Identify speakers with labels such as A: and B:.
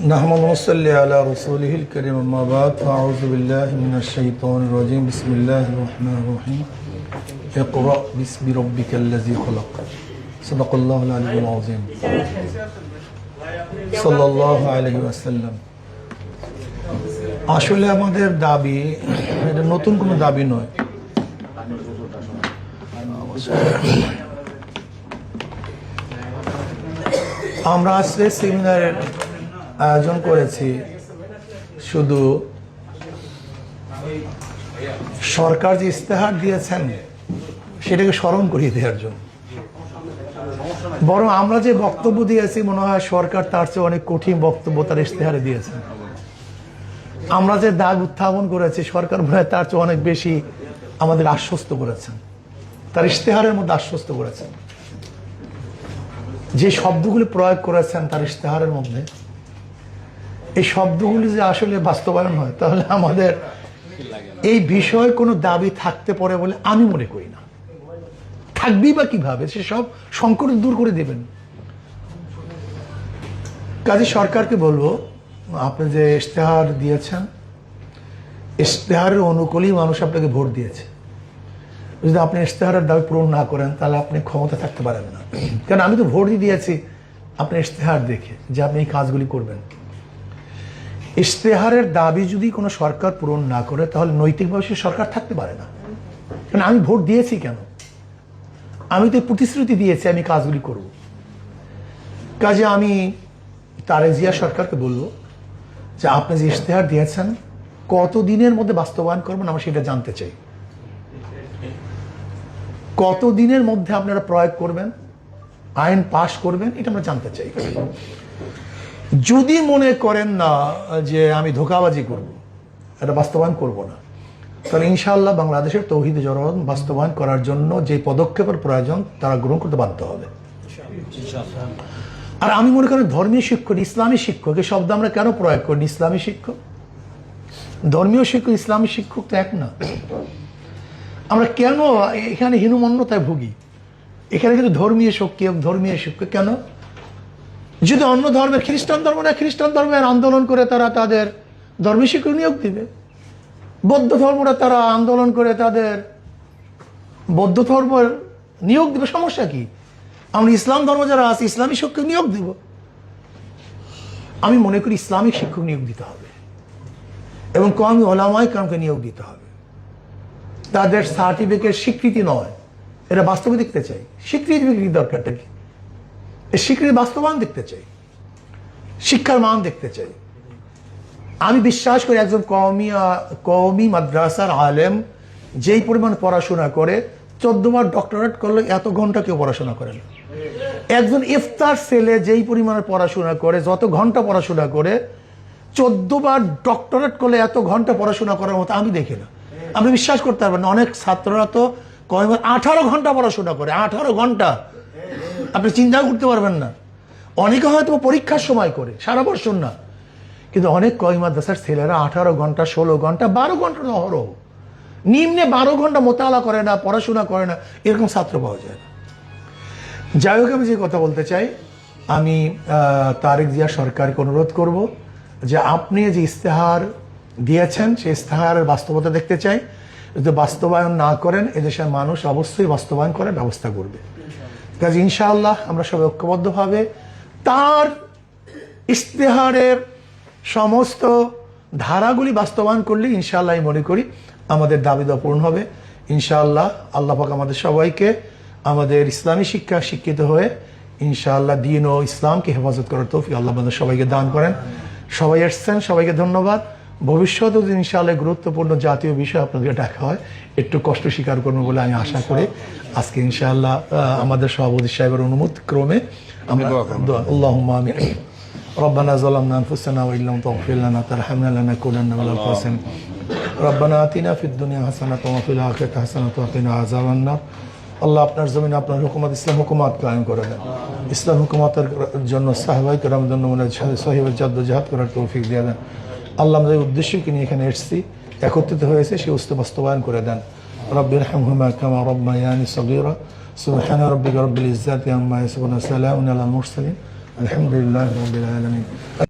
A: نحمد ونصلي على رسوله الكريم أما بعد فأعوذ بالله من الشيطان الرجيم بسم الله الرحمن الرحيم اقرأ باسم ربك الذي خلق صدق الله العلي العظيم صلى الله عليه وسلم আসলে আমাদের দাবি এটা নতুন কোনো দাবি নয়। আমরা আজকে সেমিনারের আয়োজন করেছি শুধু সরকার যে ইস্তেহার দিয়েছেন সেটাকে স্মরণ করিয়ে দেওয়ার জন্য, বরং আমরা যে বক্তব্য দিয়েছি মনে হয় সরকার তার চেয়ে অনেক কঠিন বক্তব্য তার ইস্তেহারে দিয়েছেন। আমরা যে দাগ উত্থাপন করেছি সরকার মনে হয় তার চেয়ে অনেক বেশি আমাদের আশ্বস্ত করেছেন, তার ইস্তেহারের মধ্যে আশ্বস্ত করেছেন। যে শব্দগুলি প্রয়োগ করেছেন তার ইস্তেহারের মধ্যে, এই শব্দগুলি যে আসলে বাস্তবায়ন হয় তাহলে আমাদের এই বিষয়ে কোনো দাবি থাকতে পারে বলে আমি মনে করি না। থাকবেই বা কিভাবে, সে সব সংকট দূর করে দেবেন। কাজে সরকারকে বলবো, আপনি যে ইশতেহার দিয়েছেন ইশতেহারের অনুকূলেই মানুষ আপনাকে ভোট দিয়েছে। যদি আপনি ইশতেহারের দাবি পূরণ না করেন তাহলে আপনি ক্ষমতা থাকতে পারেন না। কারণ আমি তো ভোটই দিয়েছি আপনি ইশতেহার দেখে যে আপনি এই কাজগুলি করবেন। ইশতেহারের দাবি যদি কোনো সরকার পূরণ না করে তাহলে নৈতিকভাবে সে সরকার থাকতে পারে না। কারণ আমি ভোট দিয়েছি কেন, আমি তো প্রতিশ্রুতি দিয়েছি আমি কাজগুলি করব। কাজে আমি তারেক জিয়া সরকারকে বলবো যে আপনি যে ইশতেহার দিয়েছেন কতদিনের মধ্যে বাস্তবায়ন করবেন আমরা সেটা জানতে চাই। কতদিনের মধ্যে আপনারা প্রয়োগ করবেন, আইন পাশ করবেন, এটা আমরা জানতে চাই। যদি মনে করেন না যে আমি ধোঁকাবাজি করব, এটা বাস্তবায়ন করব না, তাহলে ইনশাআল্লাহ বাংলাদেশের তৌহিদে জনগণ বাস্তবায়ন করার জন্য যে পদক্ষেপের প্রয়োজন তারা গ্রহণ করতে বাধ্য হবে। আর আমি মনে করি ধর্মীয় শিক্ষক, ইসলামী শিক্ষক এই শব্দ আমরা কেন প্রয়োগ করি? ইসলামী শিক্ষক, ধর্মীয় শিক্ষক, ইসলামী শিক্ষক তো এক না। আমরা কেন এখানে হীনমন্যতায় ভুগি? এখানে কিন্তু ধর্মীয় শিক্ষক কেন? যদি অন্য ধর্মের খ্রিস্টান ধর্ম না, খ্রিস্টান ধর্মের আন্দোলন করে তারা তাদের ধর্মীয় শিক্ষক নিয়োগ দিবে। বৌদ্ধ ধর্মরা তারা আন্দোলন করে তাদের বৌদ্ধ ধর্মের নিয়োগ দিবে, সমস্যা কি? আমরা ইসলাম ধর্ম যারা আছে ইসলামী শিক্ষক নিয়োগ দিব। আমি মনে করি ইসলামিক শিক্ষক নিয়োগ দিতে হবে এবং কওমি ওলামায়ে কেরামকে নিয়োগ দিতে হবে। তাদের সার্টিফিকেট স্বীকৃতি নয়, এটা বাস্তবে দেখতে চাই। স্বীকৃতি দরকারটা কি? এই স্বীকৃতি বাস্তবায়ন দেখতে চাই, শিক্ষার মান দেখতে চাই। আমি বিশ্বাস করি একজন কওমি মাদ্রাসার আলেম যেই পরিমাণ পড়াশোনা করে 14 বার ডক্টরেট করলে এত ঘন্টা কেউ পড়াশোনা করে না। একজন ইফতার ছেলে যেই পরিমাণে পড়াশোনা করে, যত ঘন্টা পড়াশোনা করে, 14 বার ডক্টরেট করলে এত ঘন্টা পড়াশোনা করার মতো আমি দেখি না। আপনি বিশ্বাস করতে পারবেন না, অনেক ছাত্ররা তো 18 ঘন্টা পড়াশোনা করে। 18 ঘন্টা আপনি চিন্তা করতে পারবেন না। অনেকে হয়তো পরীক্ষার সময় করে, সারা বছর না। কিন্তু অনেক কওমি মাদ্রাসার ছেলেরা 18 ঘন্টা, 16 ঘন্টা, 12 ঘন্টা অহরহ, নিম্নে 12 ঘন্টা মোতালা করে না, পড়াশোনা করে না, এরকম ছাত্র পাওয়া যায় না। যাই হোক, আমি যে কথা বলতে চাই, আমি তারেক জিয়া সরকারকে অনুরোধ করব যে আপনি যে ইস্তেহার দিয়েছেন সেই ইস্তেহারের বাস্তবতা দেখতে চাই। যদি বাস্তবায়ন না করেন এদেশের মানুষ অবশ্যই বাস্তবায়ন করার ব্যবস্থা করবে। কাজে ইনশাআল্লাহ আমরা সবাই ঐক্যবদ্ধভাবে তার ইস্তেহারের সমস্ত ধারাগুলি বাস্তবায়ন করলে ইনশাআল্লাহ আমি মনে করি আমাদের দাবি দেওয়া পূরণ হবে ইনশাআল্লাহ। আল্লাহ পাক আমাদের সবাইকে আমাদের ইসলামী শিক্ষা শিক্ষিত হয়ে ইনশাআল্লাহ দ্বীন ও ইসলামকে হেফাজত করার তৌফিক আল্লাহ আমাদের সবাইকে দান করেন। সবাই এসছেন, সবাইকে ধন্যবাদ। ভবিষ্যতেও ইনশাআল্লাহ গুরুত্বপূর্ণ জাতীয় বিষয় আপনাদের ডাকা হয়, একটু কষ্ট স্বীকার করবো বলে আমি আশা করি। আজকে ইনশাআল্লাহ আমাদের সভাপতি সাহেবের অনুমতি ক্রমে আমরা আল্লাহুম্মা আমিন। ربنا ظلمنا أنفسنا وإن لم تغفر لنا وترحمنا لنكونن من الخاسرين ربنا آتنا في الدنيا حسنة وفي الآخرة حسنة وقنا عذاب النار। আল্লাহ আপনার জমিনে আপনার হুকুমত ইসলাম হুকুমত কায়েম করে দেন। ইসলাম হুকুমতের জন্য সাহাবায়ে কেরামের জন্য সাহিবের জাদ্দোজাহাদ করার তৌফিক দিয়ে দেন। আল্লাহ আমাদের উদ্দেশ্যকে নিয়ে এখানে এসেছি, একত্রিত হয়েছে, সে বাস্তবায়ন করে দেন। রব্বিরহামহুমা কামা রাব্বায়ানি সগীরা সুবহান রাব্বিকা রাব্বিল ইজ্জাতি আম্মা ইয়াসিফুন ওয়া সালামুন আলাল মুরসালিন আলহামদুলিল্লাহি রাব্বিল আলামিন।